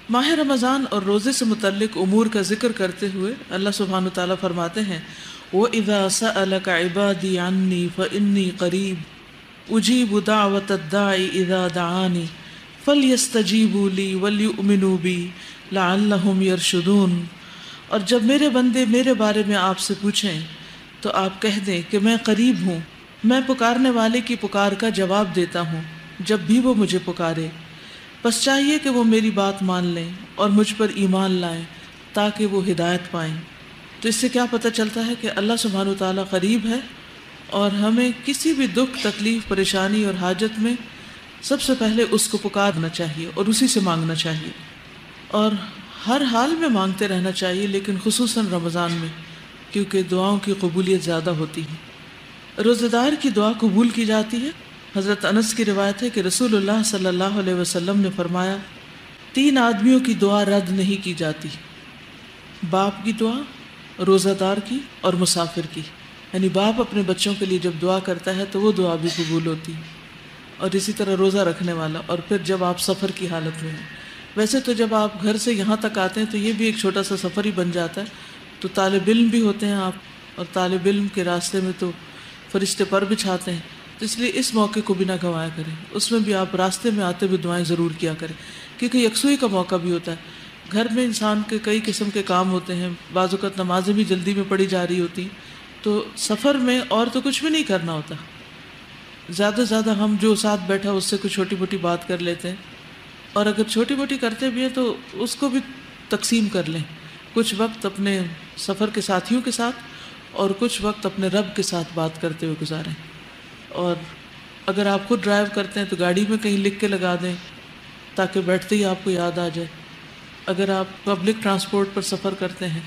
ماہ رمضان اور روزے سے متعلق امور کا ذکر کرتے ہوئے اللہ سبحانہ تعالیٰ فرماتے ہیں وَإِذَا سَأَلَكَ عِبَادِي عَنِّي فَإِنِّي قَرِيبٌ أُجِيبُ دَعْوَةَ الدَّاعِ إِذَا دَعَانِ فَلْيَسْتَجِيبُوا لِي وَلْيُؤْمِنُوا بِي لَعَلَّهُمْ يَرْشُدُونَ۔ اور جب میرے بندے میرے بارے میں آپ سے پوچھیں تو آپ کہہ دیں کہ میں قریب ہوں، میں پکارنے والے کی پکار کا جواب دیتا ہوں جب بھی وہ مجھے پکارے، بس چاہیے کہ وہ میری بات مان لیں اور مجھ پر ایمان لائیں تاکہ وہ ہدایت پائیں۔ تو اس سے کیا پتہ چلتا ہے کہ اللہ سبحانہ وتعالیٰ قریب ہے، اور ہمیں کسی بھی دکھ، تکلیف، پریشانی اور حاجت میں سب سے پہلے اس کو پکارنا چاہیے اور اسی سے مانگنا چاہیے، اور ہر حال میں مانگتے رہنا چاہیے، لیکن خصوصاً رمضان میں، کیونکہ دعاؤں کی قبولیت زیادہ ہوتی ہے۔ روزہ دار کی دعا قبول کی جاتی ہے۔ حضرت انس کی روایت ہے کہ رسول اللہ صلی اللہ علیہ وسلم نے فرمایا 3 آدمیوں کی دعا رد نہیں کی جاتی، باپ کی دعا، روزہ دار کی اور مسافر کی۔ یعنی باپ اپنے بچوں کے لیے جب دعا کرتا ہے تو وہ دعا بھی قبول ہوتی ہے، اور اسی طرح روزہ رکھنے والا، اور پھر جب آپ سفر کی حالت میں ہیں۔ ویسے تو جب آپ گھر سے یہاں تک آتے ہیں تو یہ بھی ایک چھوٹا سا سفر ہی بن جاتا ہے، تو طالب علم بھی ہوتے ہیں آپ، اور طالب علم کے راستے میں تو فرشتے پر بچھاتے ہیں، تو اس لیے اس موقع کو بھی نہ گنوایا کریں، اس میں بھی آپ راستے میں آتے ہوئے دعائیں ضرور کیا کریں، کیونکہ یکسوئی کا موقع بھی ہوتا ہے۔ گھر میں انسان کے کئی قسم کے کام ہوتے ہیں، بعض اوقات نمازیں بھی جلدی میں پڑھی جا رہی ہوتی ہیں، تو سفر میں اور تو کچھ بھی نہیں کرنا ہوتا، زیادہ سے زیادہ ہم جو ساتھ بیٹھا اس سے کوئی چھوٹی موٹی بات کر لیتے ہیں، اور اگر چھوٹی موٹی کرتے بھی ہیں تو اس کو بھی تقسیم کر لیں، کچھ وقت اپنے سفر کے ساتھیوں کے ساتھ اور کچھ وقت اپنے رب کے ساتھ بات کرتے ہوئے گزاریں۔ اور اگر آپ خود ڈرائیو کرتے ہیں تو گاڑی میں کہیں لکھ کے لگا دیں تاکہ بیٹھتے ہی آپ کو یاد آ جائے۔ اگر آپ پبلک ٹرانسپورٹ پر سفر کرتے ہیں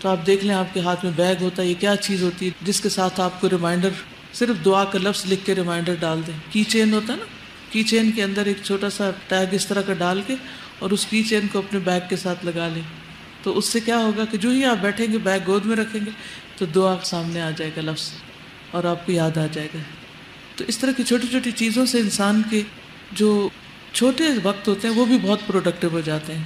تو آپ دیکھ لیں آپ کے ہاتھ میں بیگ ہوتا ہے، یہ کیا چیز ہوتی ہے جس کے ساتھ آپ کو ریمائنڈر، صرف دعا کا لفظ لکھ کے ریمائنڈر ڈال دیں۔ کی چین ہوتا ہے نا، کی چین کے اندر ایک چھوٹا سا ٹیگ اس طرح کا ڈال کے اور اس کی چین کو اپنے بیگ کے ساتھ لگا لیں، تو اس سے کیا ہوگا کہ جو ہی آپ بیٹھیں گے بیگ گود میں رکھیں گے تو دعا سامنے آ جائے گا لفظ، اور آپ کو یاد آ جائے گا۔ تو اس طرح کی چھوٹی چھوٹی چیزوں سے انسان کے جو چھوٹے وقت ہوتے ہیں وہ بھی بہت پروڈکٹیو ہو جاتے ہیں۔